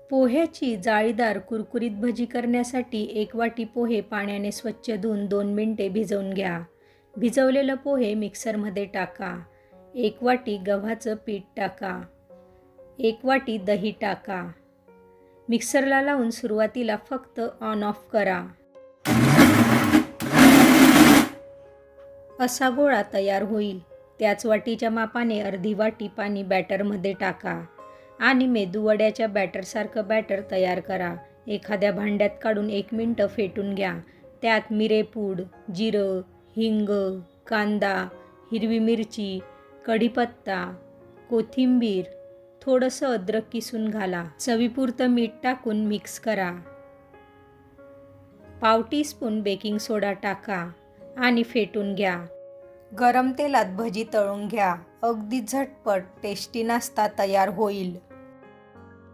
पोह्याची जाळीदार कुरकुरीत भजी करण्यासाठी 1 वाटी पोहे पाण्याने स्वच्छ धुवून 2 मिनिटे भिजवून घ्या. भिजवलेलं पोहे मिक्सरमध्ये टाका. 1 वाटी गव्हाचं पीठ टाका. 1 वाटी दही टाका. मिक्सरला लावून सुरुवातीला फक्त ऑन ऑफ करा. असा गोळा तयार होईल. त्याच वाटीच्या मापाने अर्धी वाटी पाणी बॅटरमध्ये टाका आणि मेदूवड्याच्या बॅटरसारखं बॅटर तयार करा. एखाद्या भांड्यात काढून 1 मिनिट फेटून घ्या. त्यात मिरेपूड, जिरं, हिंग, कांदा, हिरवी मिरची, कढीपत्ता, कोथिंबीर, थोडंसं अद्रक किसून घाला. चवीपुरतं मीठ टाकून मिक्स करा. पाव टीस्पून बेकिंग सोडा टाका आणि फेटून घ्या. गरम तेलात भजी तळून घ्या. अगदी झटपट टेस्टी नाश्ता तयार होईल.